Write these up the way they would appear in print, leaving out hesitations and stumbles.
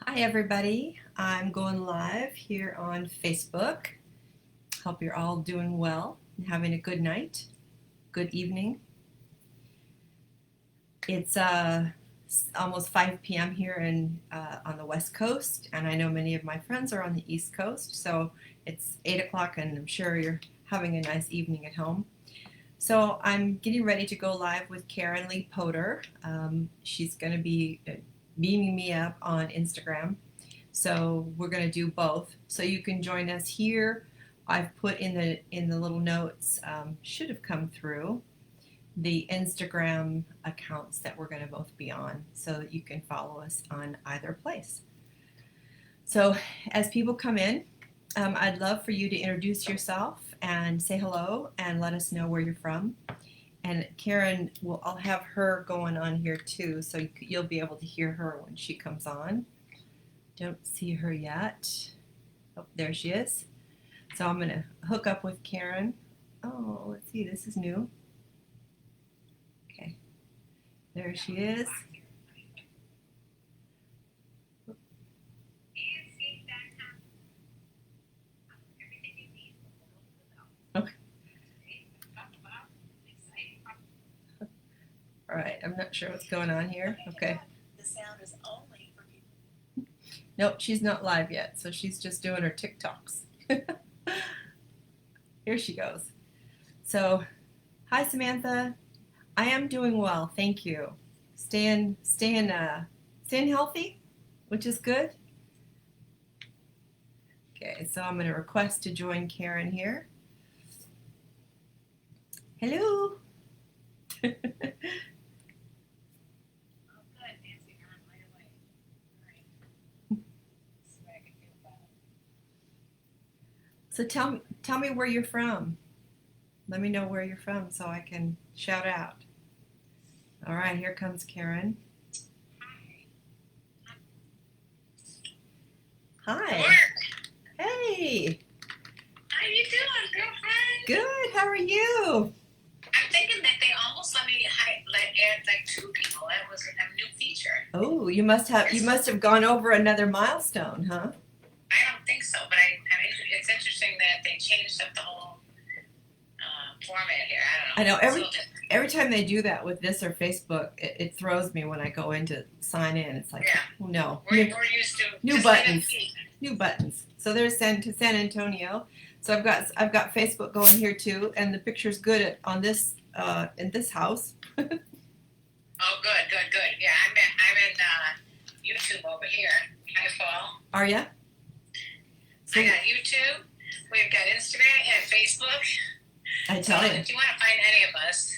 Hi everybody, I'm going live here on Facebook. Hope you're all doing well and having a good night, good evening. It's almost 5 p.m. here on the West Coast, and I know many of my friends are on the East Coast, so it's 8 o'clock and I'm sure you're having a nice evening at home. So I'm getting ready to go live with Karen Lee Potter. She's going to be beaming me up on Instagram. So we're going to do both. So you can join us here. I've put in the little notes, should have come through, the Instagram accounts that we're going to both be on so that you can follow us on either place. So as people come in, I'd love for you to introduce yourself and say hello and let us know where you're from. And Karen, I'll have her going on here too, so you'll be able to hear her when she comes on. Don't see her yet. Oh, there she is. So I'm going to hook up with Karen. Oh, let's see, this is new. Okay, there she is. Okay. All right, I'm not sure what's going on here. Okay. The sound is only for people. Nope, she's not live yet, so she's just doing her TikToks. Here she goes. So, hi Samantha. I am doing well, thank you. Staying healthy, which is good. Okay, so I'm going to request to join Karen here. Hello. So tell me where you're from. Let me know where you're from so I can shout out. All right, here comes Karen. Hi. Hey. How you doing, girlfriend? Good. How are you? I'm thinking that they almost let me add like 2 people. That was a new feature. Oh, you must have gone over another milestone, huh? I don't think so, but I mean, it's interesting that they changed up the whole format here. I don't know. I know every time they do that with this or Facebook, it throws me when I go in to sign in. It's like, yeah. Oh no, we're used to new buttons, new buttons. So there's San Antonio. So I've got Facebook going here too, and the picture's good on this in this house. Oh, good. Yeah, I'm in YouTube over here. Hi, Paul. Are ya? So, I got YouTube. We've got Instagram and Facebook. I tell you. If you want to find any of us,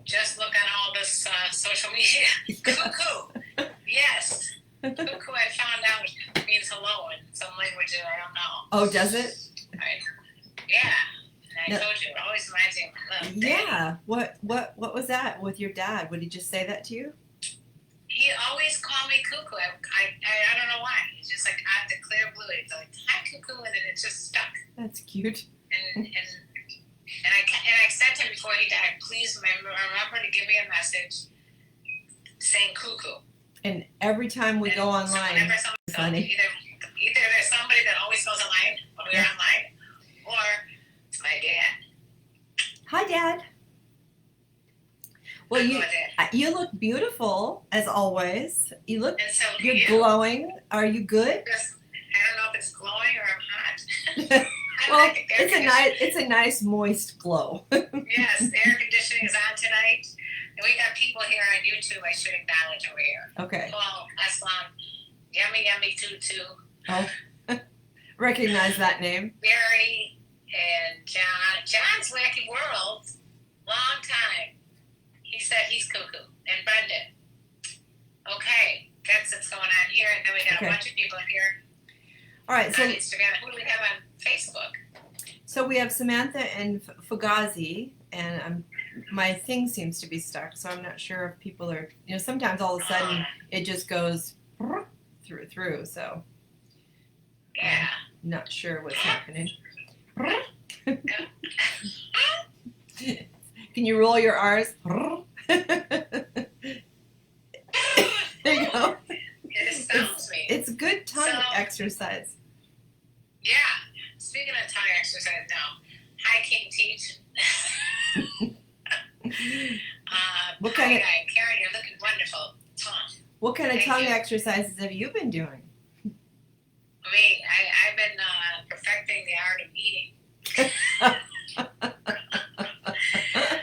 just look on all this social media. Cuckoo. Yes. Cuckoo, I found out, means hello in some language that I don't know. Oh, does it? Yeah. And I told you, it always reminds me of my love. Yeah. What was that with your dad? Would he just say that to you? He always called me Cuckoo. I don't know why. He's just like out the clear blue. It's like, hi, Cuckoo, and then it just stuck. That's cute. And I said to him before he died, please remember to give me a message saying cuckoo. And every time we go online, it's funny. Either there's somebody that always goes online when we're online, or it's my dad. Hi, Dad. Well, you look beautiful as always. You're glowing. Are you good? I don't know if it's glowing or I'm hot. Well, it's a nice moist glow. Yes, the air conditioning is on tonight. And we got people here on YouTube I should acknowledge over here. Okay. Paul, Aslam, Yummy Tutu. Oh, recognize that name. Barry and John. John's Wacky World, long time. He said he's cuckoo. And Brendan. Okay, that's what's going on here. And then we got a bunch of people here. All right, so on Instagram. Who do we have on Facebook? So we have Samantha and Fugazi, and my thing seems to be stuck, so I'm not sure if people are, sometimes all of a sudden it just goes through, so yeah, I'm not sure what's happening. Can you roll your R's? There you go. It astounds me. it's good tongue So, exercise. yeah. Speaking of tongue exercise now, hi King Teach. What Hi, kind of Karen, you're looking wonderful. Thank tongue you. exercises have you been doing? Me, I've been perfecting the art of eating.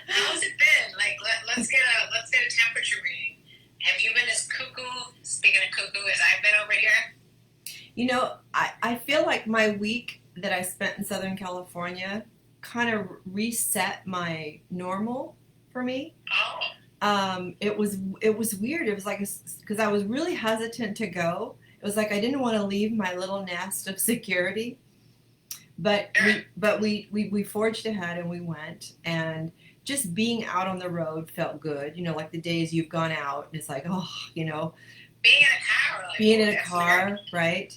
How's it been? Like, let's get a temperature reading. Have you been as cuckoo? Speaking of cuckoo, as I've been over here. You know, I feel like my week that I spent in Southern California kind of reset my normal for me. It was weird. It was like because I was really hesitant to go. It was like I didn't want to leave my little nest of security, but we forged ahead and we went, and just being out on the road felt good. You know, like the days you've gone out, and it's like, oh, you know, being in a car, right?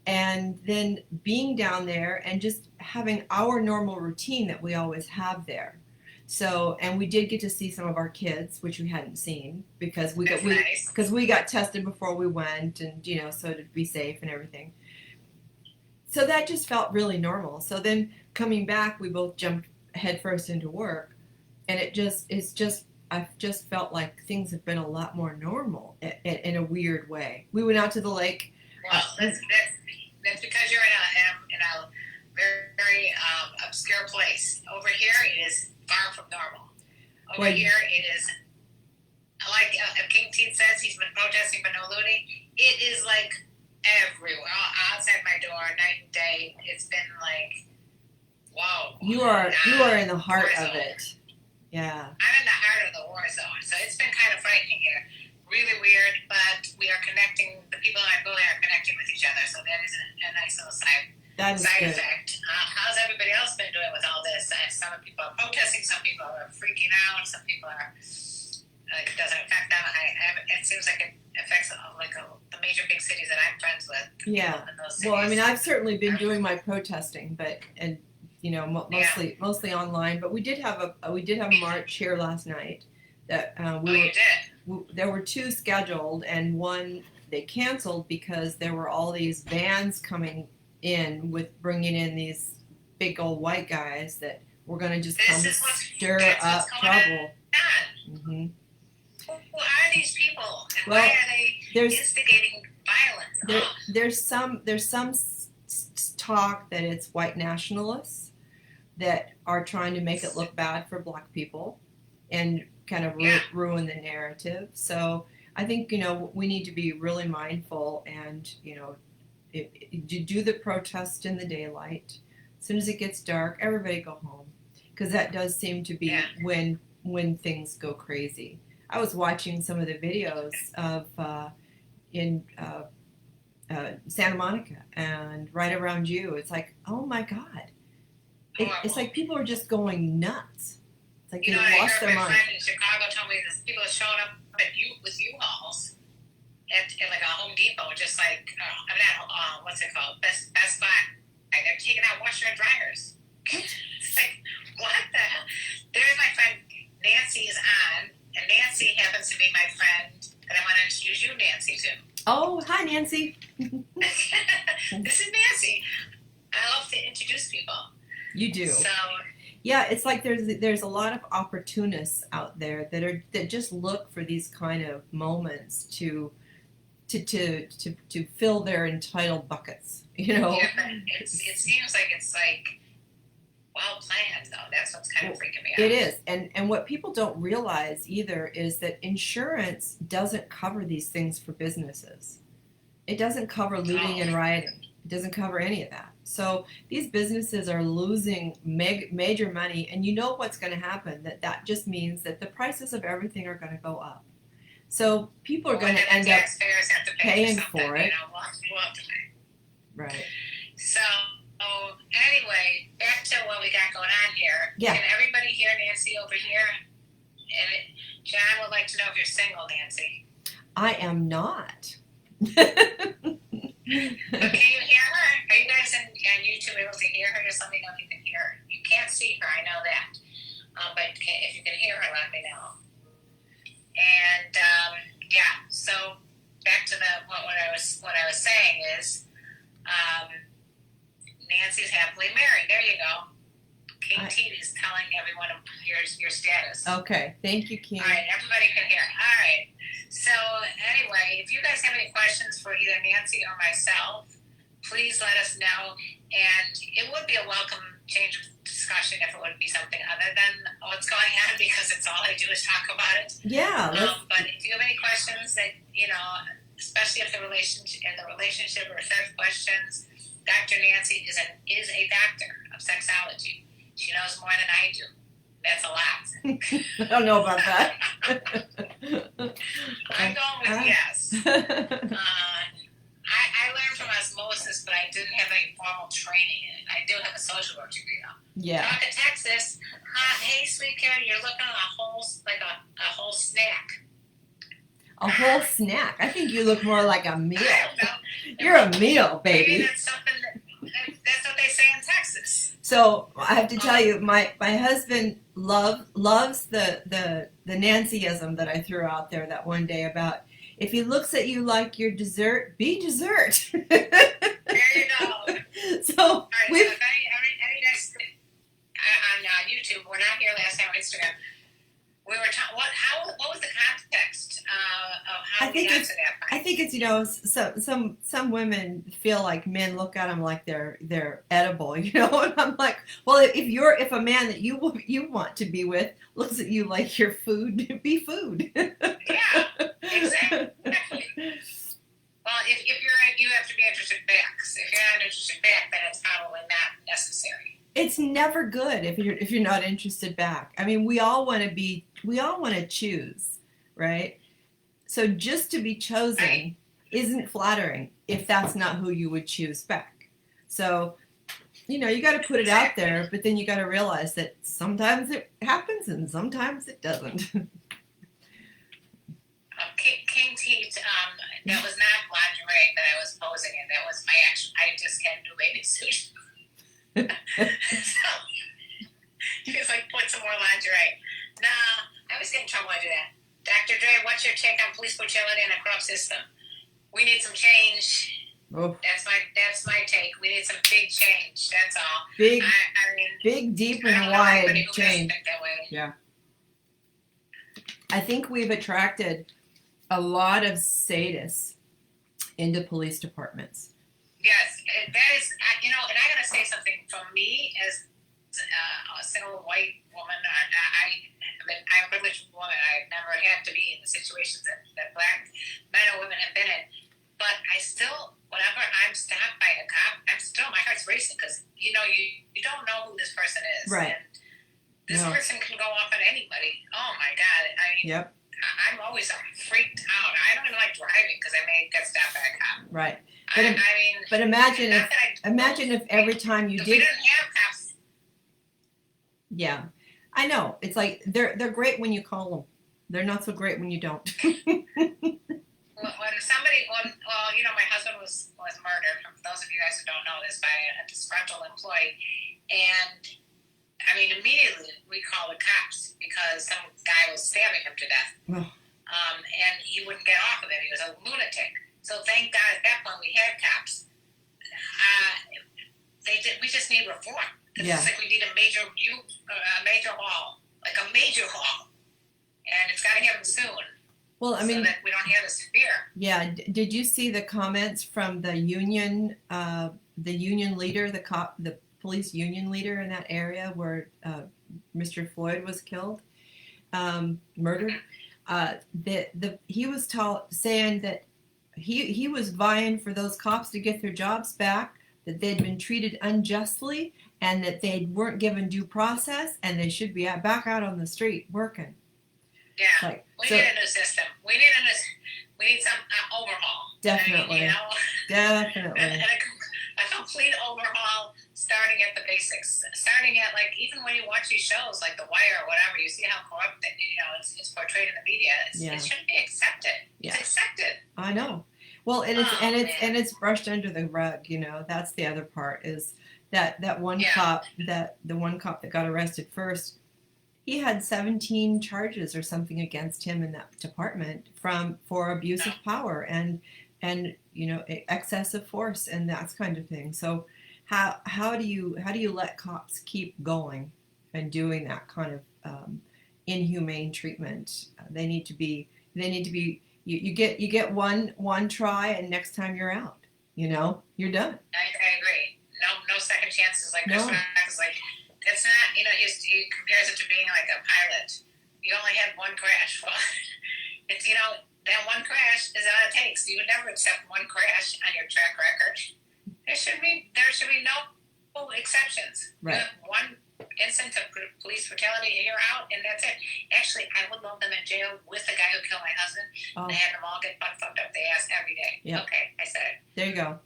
And then being down there and just having our normal routine that we always have there. So, and we did get to see some of our kids, which we hadn't seen because we got tested before we went, and you know, so to be safe and everything. So that just felt really normal. So then coming back, we both jumped headfirst into work, and I've just felt like things have been a lot more normal in a weird way. We went out to the lake. Well, that's because you're in a very obscure place. Over here, it is far from normal. Over here, it is like King Teeth says, he's been protesting but no looting. It is like everywhere, outside my door, night and day. It's been like, whoa. You are in the heart of it. Yeah. I'm in the heart of the war zone, so it's been kind of frightening here. Really weird, but we are connecting. The people in our building are connecting with each other, so that is a nice little side effect. How's everybody else been doing with all this? Some people are protesting, some people are freaking out, some people are like, it doesn't affect them. It seems like it affects the major big cities that I'm friends with. Yeah. In those cities. Well, I mean, I've certainly been doing my protesting, and you know, mostly online. But we did have a march here last night. That there were two scheduled, and one they canceled because there were all these vans coming in with bringing in these big old white guys that were going to just stir up trouble. Mm-hmm. Who are these people, and why are they instigating violence? There's some talk that it's white nationalists that are trying to make it look bad for black people and kind of ruin the narrative. So I think, you know, we need to be really mindful and, you know, do the protest in the daylight. As soon as it gets dark, everybody go home, because that does seem to be when things go crazy. I was watching some of the videos of in Santa Monica and right around you. It's like, oh my God. It's like people are just going nuts. It's like they lost their mind. My friend in Chicago told me this people are showing up with U-Hauls at like a Home Depot, just like, what's it called? Best Buy. They're taking out washer and dryers. It's like, what the hell? There's my friend Nancy is on, and Nancy happens to be my friend that I want to introduce you, Nancy, to. Oh, hi, Nancy. This is Nancy. I love to introduce people. You do. So, yeah, it's like there's a lot of opportunists out there that just look for these kind of moments to fill their entitled buckets, you know. Yeah, but it seems like it's like well planned, though. That's what's kind of freaking me out. It is, and what people don't realize either is that insurance doesn't cover these things for businesses. It doesn't cover looting and rioting. It doesn't cover any of that. So these businesses are losing major money, and you know what's going to happen. That just means that the prices of everything are going to go up. So people are going to end up paying for it. Right. So anyway, back to what we got going on here. Yeah. Can everybody hear Nancy over here? And John would like to know if you're single, Nancy. I am not. But can you hear her? Are you guys on YouTube able to hear her? Just let me know if you can hear her. You can't see her, I know that. But if you can hear her, let me know. And so back to what I was saying. is Nancy's happily married. There you go. King T is telling everyone your status. Okay, thank you, King. All right, everybody can hear. All right. So anyway, if you guys have any questions for either Nancy or myself, please let us know. And it would be a welcome change of discussion if it would be something other than what's going on, because it's all I do is talk about it. Yeah. But if you have any questions that, especially if the relationship or sex questions, Dr. Nancy is a doctor of sexology. She knows more than I do. That's a lot. I don't know about that. I'm going with yes. I learned from osmosis, but I didn't have any formal training in it. I do have a social work degree, though. Yeah. Talk to Texas. Hey, sweet Karen, you're looking at a whole snack. A whole snack. I think you look more like a meal. I don't know. You're a meal, baby. Maybe that's something that's what they say in Texas. So I have to tell you, my husband loves the Nancyism that I threw out there that one day about, if he looks at you like you're dessert, be dessert. There you go. So all right, so if any guys on YouTube, we're not here last time on Instagram. We were talking. What was the context of how we got to that point? I think it's some women feel like men look at them like they're edible, and I'm like, well, if a man that you want to be with looks at you like you're food, be food. Yeah, exactly. Well, if you have to be interested back. So if you're not interested back, then it's probably not necessary. It's never good if you're not interested back. I mean, we all want to choose, right? So just to be chosen isn't flattering if that's not who you would choose back. So, you got to put it out there, but then you got to realize that sometimes it happens and sometimes it doesn't. King Teat, that was not lingerie that I was posing in. That was my actual. I just had a new bathing suit. So he was like, put some more lingerie. Nah, I always get in trouble when I do that. Dr. Dre, what's your take on police brutality and the crop system? We need some change. Oh. That's my take. We need some big change. That's all. Big, I mean, big, deep, and wide change. Yeah. I think we've attracted a lot of sadists into police departments. Yes, that is, and I got to say something from me as a single white woman. I'm a privileged woman. I've never had to be in the situations that black men or women have been in. But I still, whenever I'm stopped by a cop, my heart's racing because, you don't know who this person is. Right. And this person can go off on anybody. Oh, my God. I mean, yep. I'm always freaked out. I don't even like driving because I may get stopped by a cop. Right. But imagine if every time you did. We didn't have cops. Yeah, I know. It's like they're great when you call them. They're not so great when you don't. My husband was murdered. For those of you guys who don't know this, by a disgruntled employee, and immediately we called the cops because some guy was stabbing him to death, and he wouldn't get off of it. He was a lunatic. So thank God at that point we had cops. We just need reform. It's like we need a major hall, like a major hall, and it's got to happen soon. Well, so that we don't have this fear. Yeah. Did you see the comments from the union leader, the police union leader in that area where Mr. Floyd was killed, murdered? He was saying that he was vying for those cops to get their jobs back, that they'd been treated unjustly, and that they weren't given due process, and they should be back out on the street working. Yeah, we need a new system. We need some overhaul. Definitely. Definitely. And a complete overhaul, starting at the basics. Starting at, like, even when you watch these shows like The Wire or whatever, you see how corrupt it's portrayed in the media. It shouldn't be accepted. Yeah. It's accepted. I know. Well, it's brushed under the rug. That's the other part is that one cop the one cop that got arrested first. He had 17 charges or something against him in that department for abuse of power, and and excessive force and that kind of thing. So how do you let cops keep going and doing that kind of inhumane treatment? You get one try, and next time you're out. You're done. I agree. No second chances. Like Chris No. Rock is like, it's not. He compares it to being like a pilot. You only had one crash. Well, it's that one crash is all it takes. You would never accept one crash on your track record. There should be no exceptions. Right. You have one instance of police brutality and you're out, and that's it. Actually, I would love them in jail with the guy who killed my husband. Oh. They had them all get fucked up the ass every day. Yep. Okay, I said it. There you go.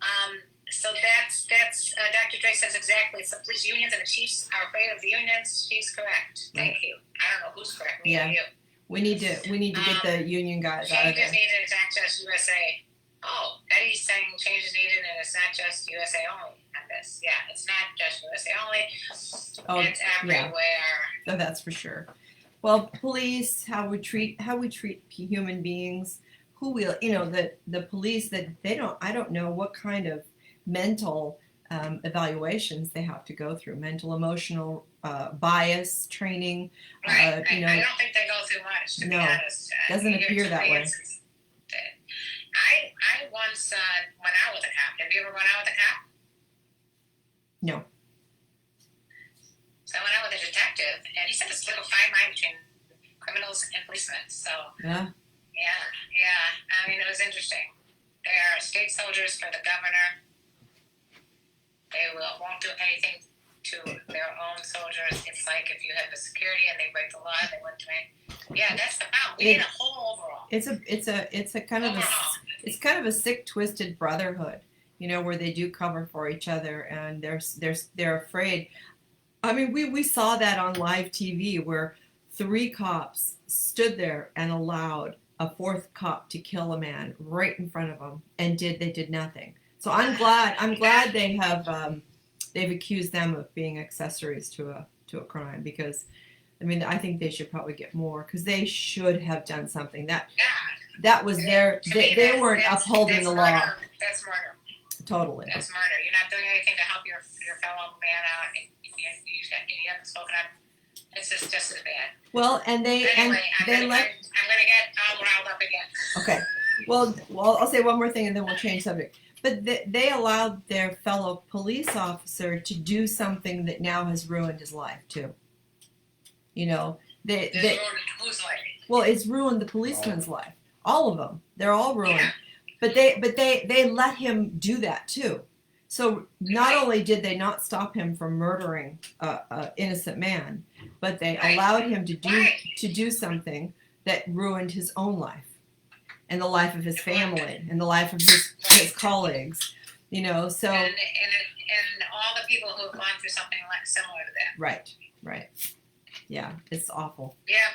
So that's Dr. Dre says exactly. It's the police unions and the chiefs are afraid of the unions. She's correct. Thank you. I don't know who's correct. Me or you. We need to get the union guys out of there. Changes needed. It's not just USA. Oh, Eddie's saying changes needed, and it's not just USA only on this. Yeah, it's not just USA only. Oh, it's everywhere. Yeah. Oh, that's for sure. Well, police, how we treat human beings, the police that I don't know what kind of mental evaluations they have to go through, mental, emotional bias training. Right. I don't think they go through much, to be honest. Doesn't appear that way. I once went out with a cop. Have you ever went out with a cop? No. So I went out with a detective, and he said it's like a fine line between criminals and policemen. So yeah. I mean, it was interesting. They are state soldiers for the governor. They won't do anything to their own soldiers. It's like if you have a security and they break the law, they wouldn't do anything. Yeah, that's the problem. We need a whole overall. It's a kind of a sick, twisted brotherhood, where they do cover for each other, and they're afraid. I mean, we saw that on live TV where 3 cops stood there and allowed a 4th cop to kill a man right in front of them, and they did nothing. So I'm glad they have they've accused them of being accessories to a crime, because I think they should probably get more, because they should have done something. That was they weren't upholding the law. That's murder. Totally. That's murder. You're not doing anything to help your fellow man out. You haven't spoken up. It's just as bad. Well, and I'm gonna get riled up again. Okay. Well, I'll say one more thing, and then we'll change subject. But they allowed their fellow police officer to do something that now has ruined his life too. Ruined whose life? Well, it's ruined the policeman's life. All of them. They're all ruined. Yeah. But they let him do that too. So not only did they not stop him from murdering an innocent man, but they allowed him to do something that ruined his own life, and the life of his family, and the life of his colleagues. So and all the people who have gone through something similar to that. Right. Yeah, it's awful. Yeah.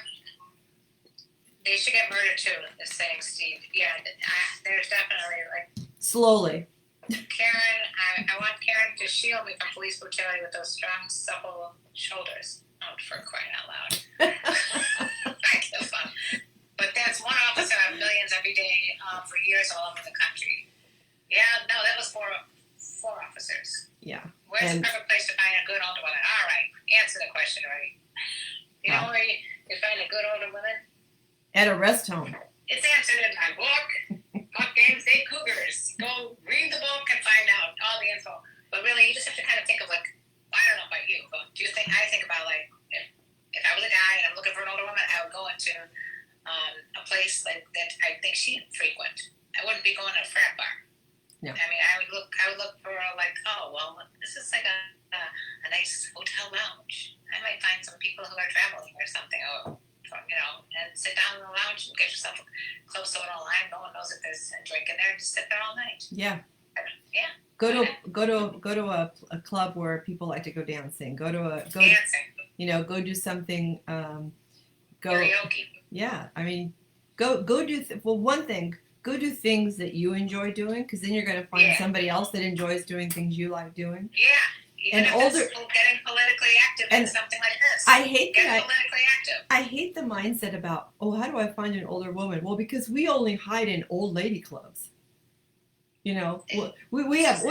They should get murdered too, is saying Steve. Yeah, there's definitely slowly. Karen, I want Karen to shield me from police brutality with those strong, supple shoulders. Oh, for crying out loud. I give up. But that's one officer out of millions every day for years all over the country. Yeah, no, that was four officers. Yeah. Where's the perfect place to find a good older woman? All right, answer the question already. You know where you find a good older woman? At a rest home. It's answered in my book, Buck Games Day Cougars. Go read the book and find out all the info. But really, you just have to kind of think of I don't know about you, but I think about if I was a guy and I'm looking for an older woman, I would go into a place that I think she'd frequent. I wouldn't be going to a frat bar. No. I would look for this is like a nice hotel lounge. I might find some people who are traveling or something, and sit down in the lounge and get yourself a club soda lime. No one knows if there's a drink in there, and just sit there all night. Yeah. Yeah. Go to a club where people like to go dancing. Go dancing. Go do something. Karaoke. Yeah, go do. One thing. Go do things that you enjoy doing, because then you're going to find somebody else that enjoys doing things you like doing. Yeah. Even if it's getting politically active in something like this. I hate that. Politically active. I hate the mindset about, how do I find an older woman? Well, because we only hide in old lady clubs. You know, It- we have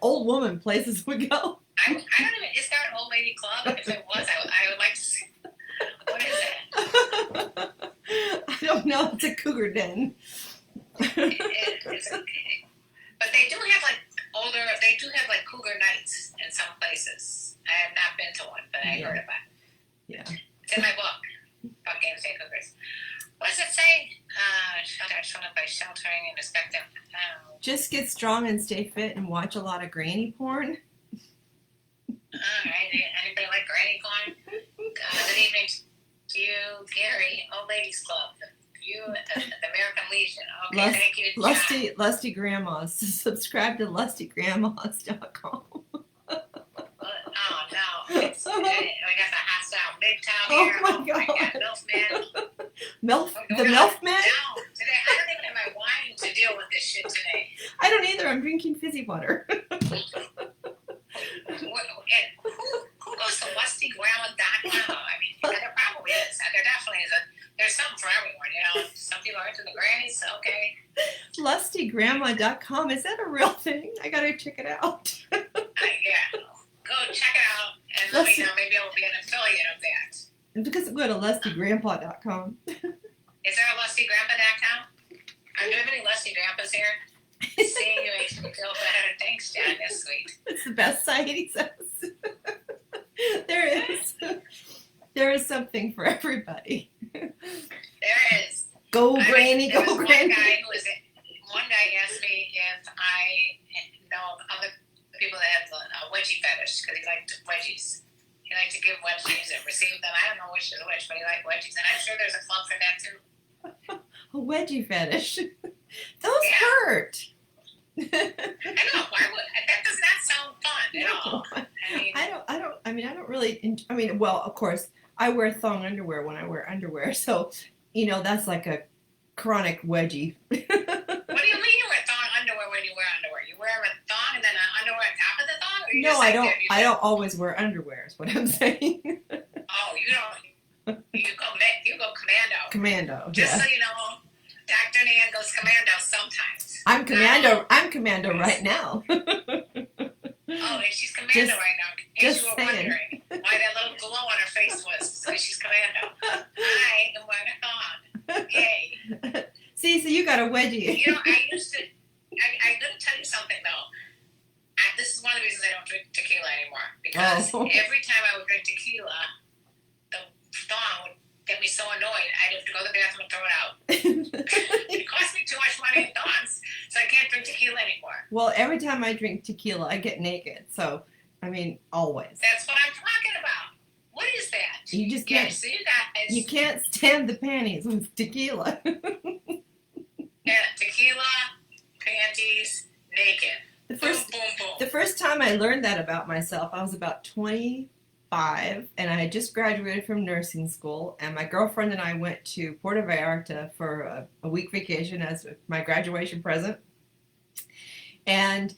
old woman places we go. I don't even. Is there an old lady club? If it was, I would like to see. What is it? I don't know. It's a cougar den. It's okay. But they do have like older. They do have like cougar nights in some places. I have not been to one, but I heard about it. Yeah. It's in my book about game day cougars. What does it say? Shelter by sheltering and respecting. Just get strong and stay fit and watch a lot of granny porn. All right. Anybody like granny porn? Good evening to you, Gary, Old Ladies Club. You, the American Legion. Okay, thank you, John. Lusty Grandmas. Subscribe to lustygrandmas.com. Oh no! We got the hostile Midtown here. Oh my God! Milfman. The Milfman? No, today I don't even have my wine to deal with this shit today. I don't either. I'm drinking fizzy water. And who goes to lustygrandma.com? I mean, there probably is. There definitely is. There's something for everyone, you know. Some people are into the grannies, okay. Lustygrandma.com. Is that a real thing? I gotta check it out. Yeah. Go check it out and let me know. Maybe I'll be an affiliate of that. Because go to lustygrandpa.com. Is there a lustygrandpa.com? Are there any lusty grandpas here? Seeing you makes me feel better. Thanks, John. That's sweet. It's the best site, he says. There is. There is something for everybody. There is. Go, Granny, go, Granny. One guy asked me if I know other people that have a wedgie fetish because he liked wedgies. He liked to give wedgies and receive them. I don't know which is which, but he liked wedgies. And I'm sure there's a club for that too. A wedgie fetish. Those hurt. I know. Why would that? Does not sound fun at all. I don't really. Well, of course, I wear thong underwear when I wear underwear, so that's like a chronic wedgie. What do you mean you wear thong underwear when you wear underwear? You wear a thong and then an underwear on top of the thong? Or you No, just I don't. I don't always wear underwear. Is what I'm saying. Oh, you don't. You go commando. Commando. Just yeah. so you know, Dr. Nan goes commando sometimes. I'm commando. I'm commando right now. Oh, and she's commando right now. In case you were wondering why that little glow on her face was, because she's commando. I am wearing a thong. Yay. See, so you got a wedgie. I used to. I'm going to tell you something though. This is one of the reasons I don't drink tequila anymore. Because every time I would drink tequila, the thong would get me so annoyed, I'd have to go to the bathroom and throw it out. It cost me too much money in thongs, so I can't drink tequila anymore. Well, every time I drink tequila, I get naked. So, always. That's what I'm talking about. What is that? You just can't. Yeah, so you guys. You can't stand the panties with tequila. Yeah, tequila, panties, naked. The first, boom, boom, boom. The first time I learned that about myself, I was about 25, and I had just graduated from nursing school, and my girlfriend and I went to Puerto Vallarta for a week vacation as my graduation present. And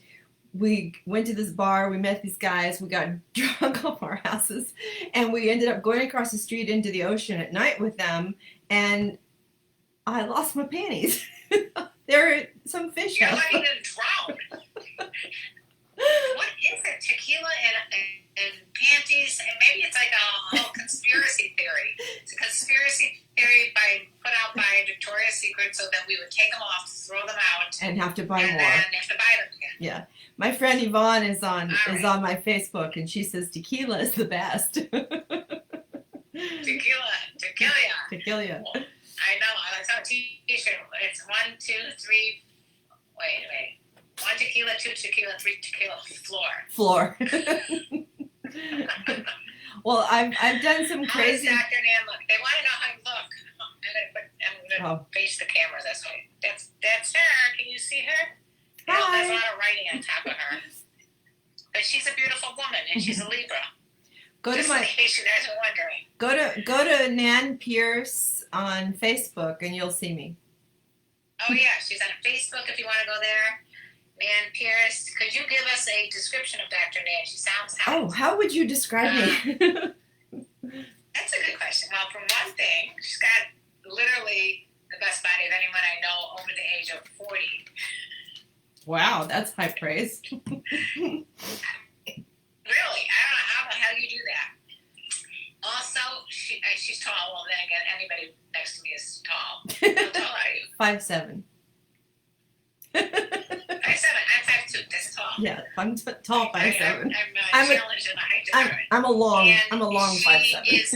we went to this bar, we met these guys, we got drunk off our asses, and we ended up going across the street into the ocean at night with them, and I lost my panties. There are some fish You're out. not even drowned. What is it? Tequila and panties? And maybe it's like a whole conspiracy theory. It's a conspiracy theory put out by Victoria's Secret so that we would take them off, throw them out, And have to buy and more. then have to buy them again. Yeah. My friend Yvonne is on right. on my Facebook, and she says tequila is the best. Tequila. I know. I saw a t-shirt. It's 1, 2, 3. Wait. 1 tequila, 2 tequila, 3 tequila. Floor. Well, I've done some crazy. How does Dr. Nan look? They want to know how you look. I'm going to face the camera this way. That's her. Can you see her? Hi. There's a lot of writing on top of her. But she's a beautiful woman, and she's a Libra. Just in case you guys are wondering. Go to Nan Pierce on Facebook, and you'll see me. Oh yeah, she's on Facebook if you want to go there. Nan Pierce, could you give us a description of Dr. Nan? She sounds hot. Oh, how would you describe me? That's a good question. Well, for one thing, she's got literally the best body of anyone I know over the age of 40. Wow, that's high praise. Really, I don't know how the hell you do that. Also, she's tall. Well, then again, anybody next to me is tall. How tall are you? 5'7". 5'7". I'm 5'2". That's tall. Yeah, I'm tall 5'7". I'm I'm a- challenged in the height department. I'm a long She 5'7". is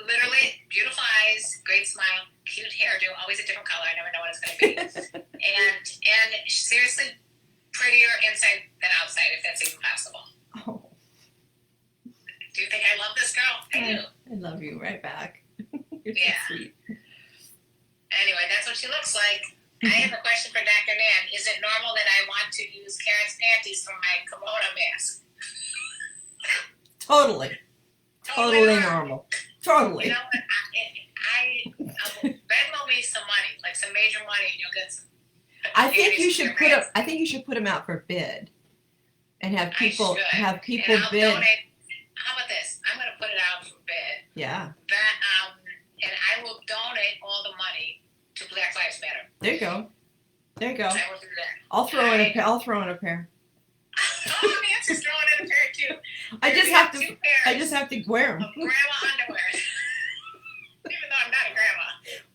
literally beautiful eyes, great smile, cute hairdo, always a different color. I never know what it's going to be. and seriously, prettier inside than outside, if that's even possible. Oh, Do you think I love this girl? I do. I love you right back. You're Yeah. so sweet. Anyway, that's what she looks like. I have a question for Dr. Nan. Is it normal that I want to use Karen's panties for my kimono mask? Totally normal. Totally. You know what? Venmo me some money, like some major money, and you'll get some. I think you panties for should your put mask. I think you should put them out for bid, and have people I should. have people and I'll bid. donate. How about this? I'm going to put it out for bid. Yeah. And I will donate all the money to Black Lives Matter. There you go. There you go. I will do that. I'll throw in a pair. I'll throw in a pair. Oh, Nancy's throwing in a pair too. I just We have two to. pairs I just have to wear of them. grandma underwear. Even though I'm not a grandma.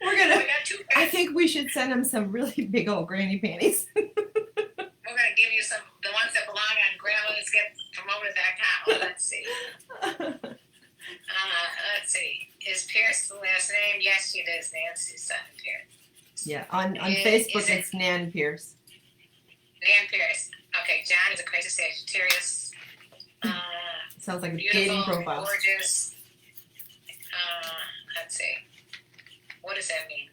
We're We gonna. got two I pairs. think we should send them some really big old granny panties. We're going to give you some, the ones that belong on grandmothersgetpromoted.com. Let's see. Let's see. Is Pierce the last name? Yes, it is. Nancy's son, Pierce. Yeah. On Is Facebook, it- it's Nan Pierce. Nan Pierce. Okay, John is a crazy Sagittarius. Sounds like a Beautiful, dating profile. gorgeous. Let's see. What does that mean?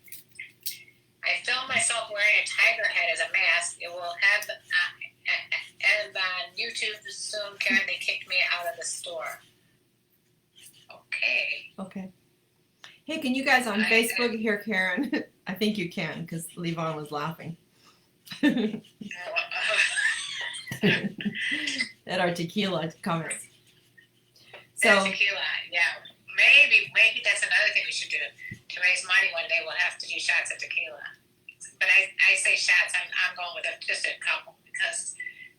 I filmed myself wearing a tiger head as a mask. It will have and on YouTube soon. Karen, they kicked me out of the store. Okay. Okay. Hey, can you guys on I- Facebook hear Karen? I think you can because Levon was laughing at our tequila comments. That's So tequila. Yeah. Maybe that's another thing we should do. To raise money one day, we'll have to do shots of tequila. But I say shots, I'm going with just a couple because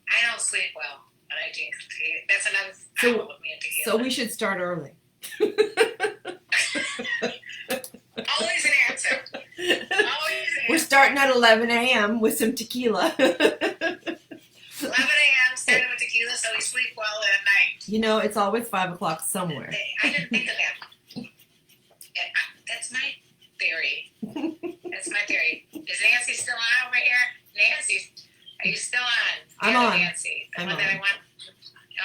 I don't sleep well when I drink tequila. That's another problem with me and tequila. so we should start early. Always an answer. Always an We're answer. starting at 11 a.m. with some tequila. 11 a.m. starting with tequila, so we sleep well at night. You know, it's always 5 o'clock somewhere. I didn't think of that. That's my theory. That's my theory. Is Nancy still on over here? Nancy, are you still on? I'm The other on. Nancy, the I'm one that I on. want.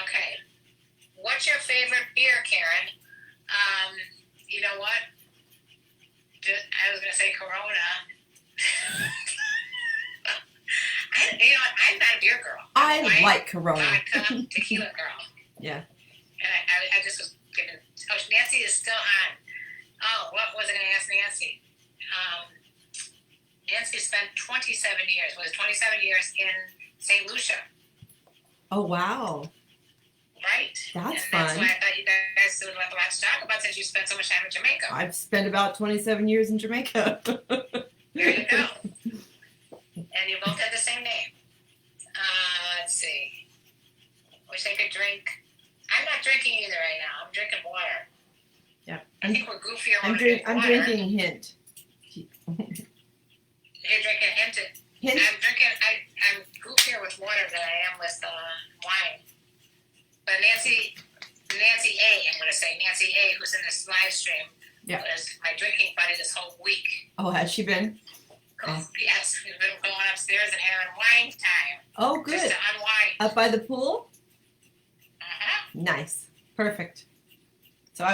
Okay. What's your favorite beer, Karen? You know what? I was going to say Corona. I'm not a beer girl. I I'm a like Corona. vodka, tequila girl. Yeah. And I just was giving. Oh, Nancy is still on. Oh, what was I going to ask Nancy? Nancy spent 27 years in St. Lucia, Oh, wow. right? That's and that's fun. why I thought you guys would have a lot to talk about since you spent so much time in Jamaica. I've spent about 27 years in Jamaica. There you go. And you both had the same name. Let's see. Wish I could drink. I'm not drinking either right now. I'm drinking water. Yeah. I think we're goofier when I'm we drink I'm water. drinking hint. You're drinking Hinton. Hint? I'm goofier with water than I am with wine. But Nancy A, I'm going to say, Nancy A, who's in this live stream, Yeah. was my drinking buddy this whole week. Oh, has she been? Oh. Yes, we've been going upstairs and having wine time. Oh, Just good. to unwind. Up by the pool? Uh-huh. Nice. Perfect. So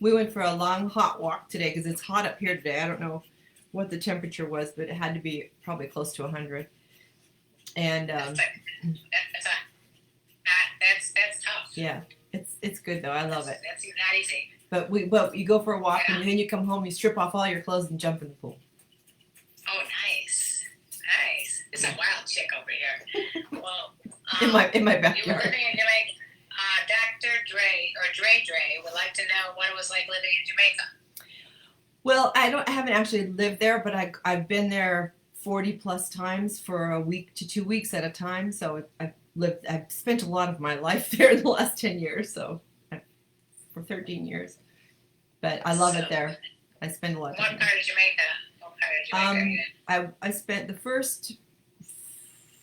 we went for a long hot walk today because it's hot up here today. I don't know what the temperature was, but it had to be probably close to 100. And That's tough. yeah, it's good though. I love it. That's not easy. But you go for a walk and then you come home, you strip off all your clothes and jump in the pool. Oh, nice. Nice. It's a wild chick over here. Well, In my you were backyard. living in Jamaica. Dr. Dre would like to know what it was like living in Jamaica. Well, I haven't actually lived there, but I've been there 40 plus times for a week to 2 weeks at a time. So I've spent a lot of my life there in the last 10 years. So for 13 years, but I love it there. I spend a lot of time. What part of Jamaica? What part of Jamaica? I spent the first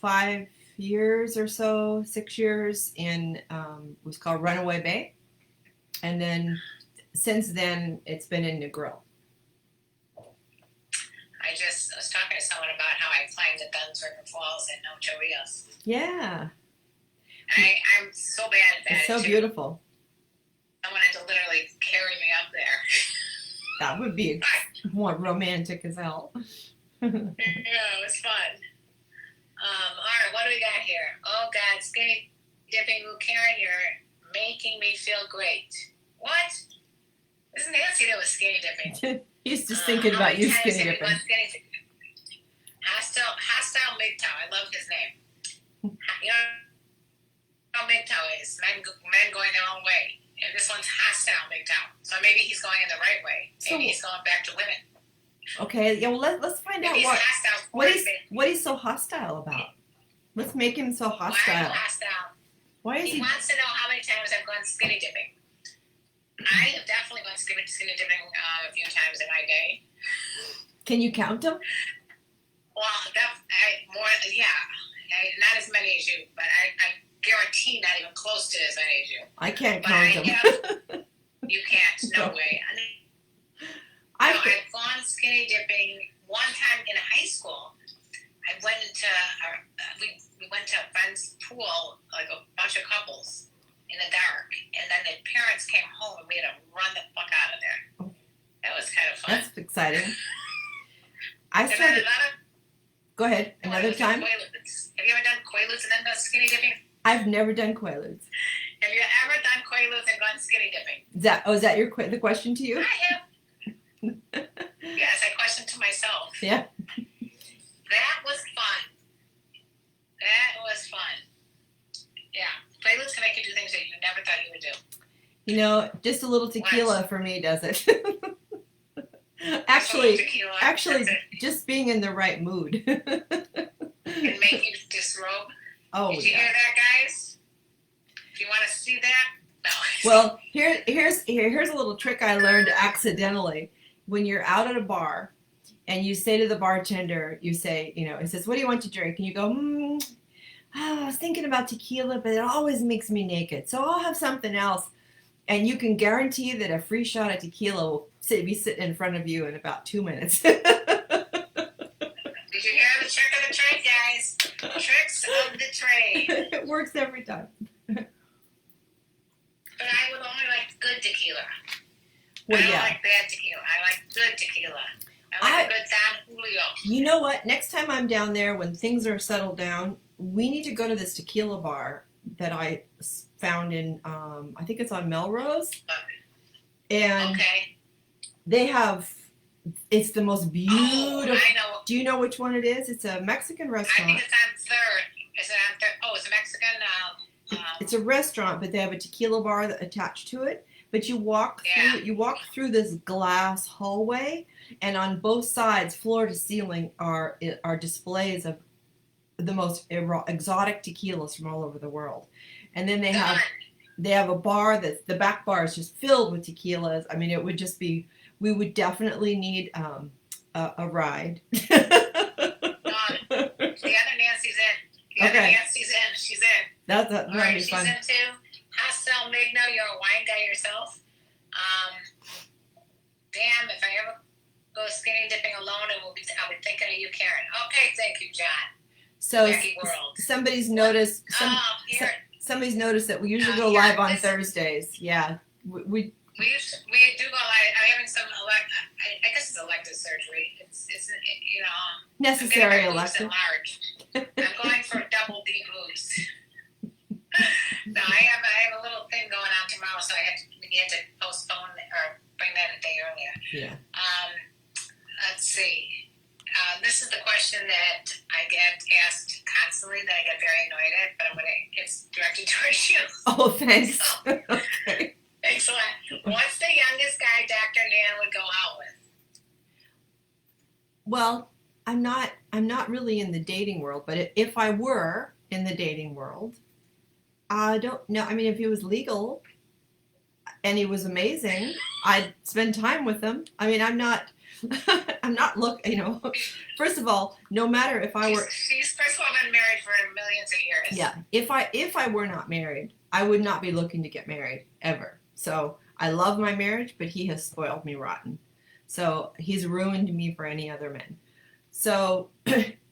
5 years or so, 6 years in it was called Runaway Bay, and then since then it's been in Negril. I just was talking to someone about how I climbed the Dunn's River Falls in Ocho Rios. Yeah, I'm so bad at that. it's so beautiful. Someone had to literally carry me up there. That would be more romantic as hell. Yeah, it was fun. All right, what do we got here? Oh, God, skinny dipping. Karen, you're making me feel great. What? Isn't Nancy that was skinny dipping? He's just thinking about you skinny dipping. Hostile MGTOW. I love his name. You know how MGTOW is. Men going their own way. And this one's hostile MGTOW. So maybe he's going in the right way. Maybe he's going back to women. Okay, yeah, well, let's find out what he's so hostile about. Let's make him so hostile. Why hostile? Why is He wants to know how many times I've gone skinny dipping. I have definitely gone skinny dipping a few times in my day. Can you count them? Well, not as many as you, but I guarantee not even close to as many as you. I can't count them. You can't. No way. I've gone skinny dipping one time in high school. I went into we went to a friend's pool, like a bunch of couples, in the dark, and then the parents came home and we had to run the fuck out of there. That was kind of fun. That's exciting. Go ahead. Another time. Have you ever done Quaaludes and then done skinny dipping? I've never done Quaaludes. Have you ever done Quaaludes and gone skinny dipping? Is that the question to you? I have. Yes, I questioned to myself. Yeah. That was fun. Yeah. Quaaludes can make you do things that you never thought you would do. You know, just a little tequila for me does it. Actually, just being in the right mood. Can make you disrobe. Oh, Did you hear that, guys? If you want to see that, no. Well, here's a little trick I learned accidentally. When you're out at a bar and you say to the bartender, you say, it says, "What do you want to drink?" And you go, I was thinking about tequila, but it always makes me naked, so I'll have something else. And you can guarantee that a free shot of tequila will be sitting in front of you in about 2 minutes. Did you hear the trick of the trade, guys? Tricks of the trade. It works every time. But I would only like good tequila. Well, I don't like bad tequila. I like good tequila. I like a good Don Julio. You know what? Next time I'm down there, when things are settled down, we need to go to this tequila bar that I found in, I think it's on Melrose. And they have, it's the most beautiful. Oh, I know. Do you know which one it is? It's a Mexican restaurant. I think it's on 3rd. Is it on 3rd? Oh, it's a Mexican. It's a restaurant, but they have a tequila bar attached to it. But you walk through this glass hallway, and on both sides, floor to ceiling, are displays of the most exotic tequilas from all over the world. And then they have a bar the back bar is just filled with tequilas. I mean, it would just be. We would definitely need a ride. The other Nancy's in. Nancy's in. She's in. That'd be fun. She's in too. Hostile Migno, you're a wine guy yourself. Damn, if I ever go skinny dipping alone, I'll be thinking of you, Karen. Okay, thank you, John. So somebody's noticed. Somebody's noticed that we usually go live on Thursdays. Yeah, we do go live. I'm having some I guess it's elective surgery. It's necessary elective. I'm going for a double D boost. No, I have a little thing going on tomorrow, so I had to postpone or bring that a day earlier. Yeah. Let's see. This is the question that I get asked constantly that I get very annoyed at, but it's directed towards you. Oh, thanks. So, Okay. Excellent. What's the youngest guy Dr. Nan would go out with? Well, I'm not really in the dating world, but if I were in the dating world, I don't know. I mean, if he was legal and he was amazing, I'd spend time with him. I mean, I'm not I'm not first of all, no matter if I were She's first of all been married for millions of years. yeah, if I were not married, I would not be looking to get married ever. So I love my marriage, but he has spoiled me rotten. So he's ruined me for any other man. So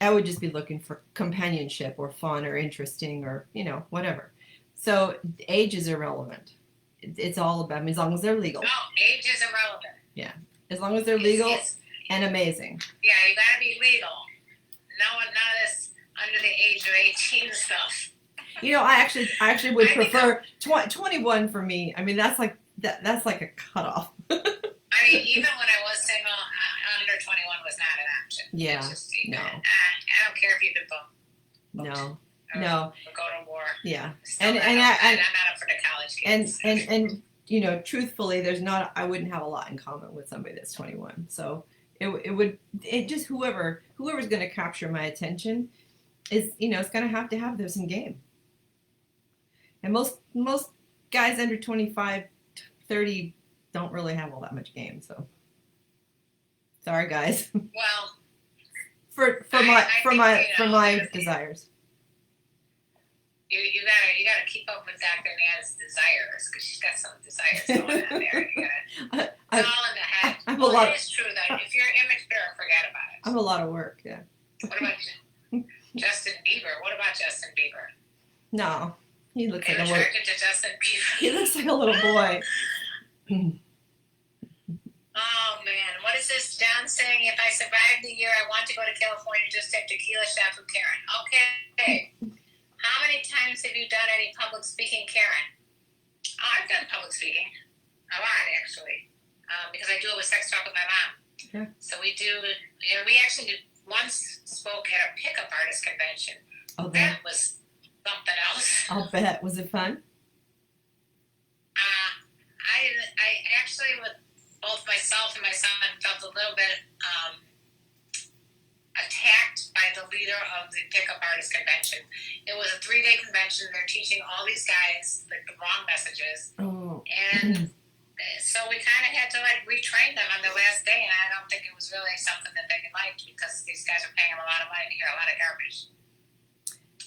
I would just be looking for companionship or fun or interesting or, whatever. So age is irrelevant. It's all about, I mean, as long as they're legal. No, age is irrelevant. Yeah. As long as they're legal and amazing. Yeah, you gotta be legal. None of this under the age of 18 stuff. I actually would prefer 21 for me. I mean, that's like a cutoff. I mean, even when I was single, under 21 was not an option. Yeah, no. I don't care if you've been booked. No. Or go to war. Yeah. I'm not up for the college kids. And truthfully, I wouldn't have a lot in common with somebody that's 21. So it just whoever's going to capture my attention is, it's going to have there's some game. And most guys under 25, 30 don't really have all that much game. So sorry, guys. Well, for my desires. You gotta keep up with Dr. Nan's desires, because she's got some desires going on there. It's all in the head. It is true that if you're immature, forget about it. I have a lot of work. Yeah. What about Justin Bieber? What about Justin Bieber? No, he looks like a little. Attracted to Justin Bieber. He looks like a little boy. Oh man, what is this? John saying, if I survive the year, I want to go to California, just have tequila shot with Karen. Okay. How many times have you done any public speaking, Karen? Oh, I've done public speaking. A lot, actually. Because I do it with Sex Talk with my mom. Okay. So we actually once spoke at a pickup artist convention. Oh, that was something else. I'll bet. Was it fun? I actually, with both myself and my son, felt a little bit attacked by the leader of the pickup artist convention. It was a 3-day convention. They're teaching all these guys the wrong messages. Oh. And so we kind of had to retrain them on the last day, and I don't think it was really something that they liked, because these guys are paying them a lot of money to hear a lot of garbage.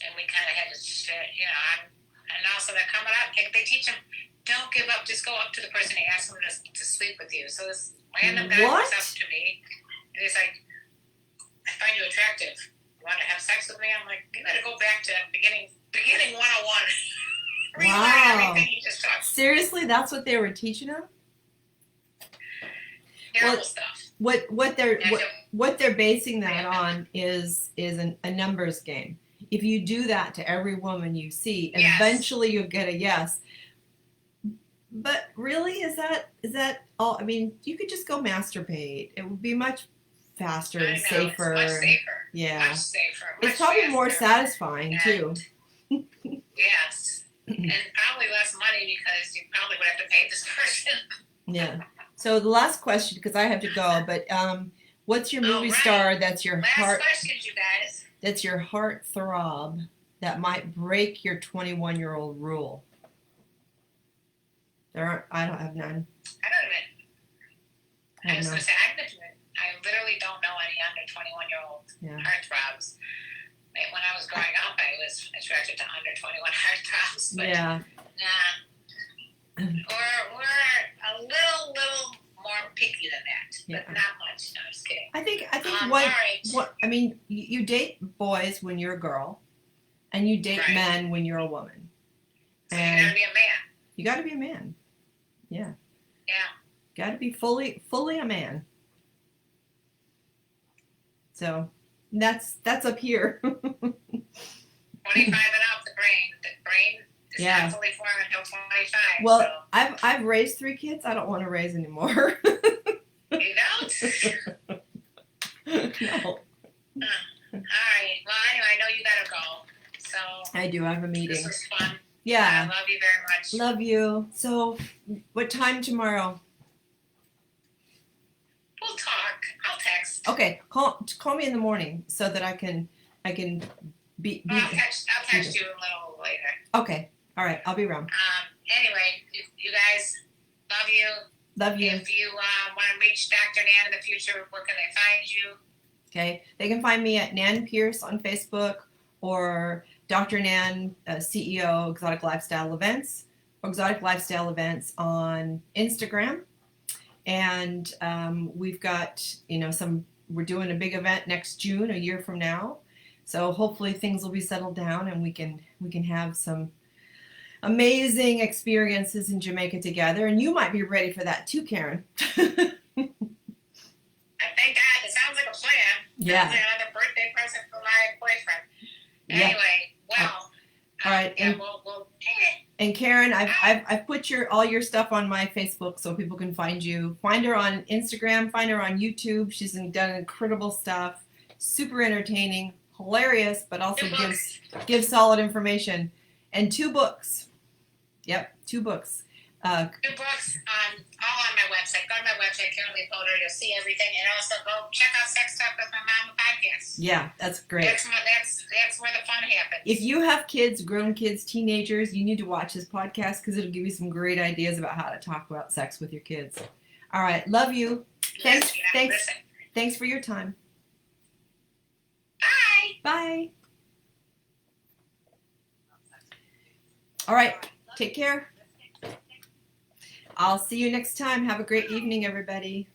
And we kind of had to, and also they're coming up, they teach them, don't give up, just go up to the person and ask them to sleep with you. So this random guy comes up to me, and he's like, I find you attractive. You want to have sex with me? I'm like, you better go back to beginning 101. Wow. Everything he just taught. Seriously, that's what they were teaching them? Terrible stuff. What they're basing that on is a numbers game. If you do that to every woman you see, eventually you'll get a yes. But really, is that all? I mean, you could just go masturbate. It would be much faster and safer. It's much safer. Yeah. Much safer. It's probably more satisfying too. Yes. And probably less money, because you probably would have to pay this person. Yeah. So the last question, because I have to go, but what's your movie star that's your heart? Last questions, you guys. That's your heart throb that might break your 21-year-old rule. I don't have none. I was going to say, I literally don't know any under 21-year-old heartthrobs. When I was growing up, I was attracted to under 21 heartthrobs. But we're a little more picky than that, but not much. No, I'm just kidding. I think you date boys when you're a girl, and you date men when you're a woman. So you gotta be a man. You gotta be a man. Yeah. Yeah. Gotta be fully a man. So that's up here. 25 and up, the brain is not fully formed until 25. Well, so. I've raised 3 kids. I don't want to raise anymore. You don't? No. All right. Well, anyway, I know you gotta go. So I do. I have a meeting. This was fun. Yeah. I love you very much. Love you. So, what time tomorrow? We'll talk. I'll text. Okay, call me in the morning so that I can be I'll text you a little later. Okay. All right. I'll be around. Anyway, you guys, love you. Love you. If you want to reach Dr. Nan in the future, where can they find you? Okay. They can find me at Nan Pierce on Facebook or Dr. Nan, CEO, Exotic Lifestyle Events, or Exotic Lifestyle Events on Instagram. And we've got, we're doing a big event next June, a year from now. So hopefully things will be settled down and we can have some amazing experiences in Jamaica together. And you might be ready for that too, Karen. I thank God. It sounds like a plan. Yeah. Sounds like another birthday present for my boyfriend. Yeah. Anyway, well. All right. Yeah, we'll and Karen, I've put all your stuff on my Facebook so people can find you. Find her on Instagram. Find her on YouTube. She's done incredible stuff. Super entertaining, hilarious, but also gives solid information. And 2 books. Yep, 2 books. 2 books all on my website. Go to my website, Karen Lee Potter. You'll see everything, and also go check out Sex Talk with My Mama podcast. Yeah, that's great. That's where the fun happens. If you have kids, grown kids, teenagers, you need to watch this podcast because it'll give you some great ideas about how to talk about sex with your kids. All right, love you. Yes, Thanks for your time. Bye. Bye. All right, take care. I'll see you next time. Have a great evening, everybody.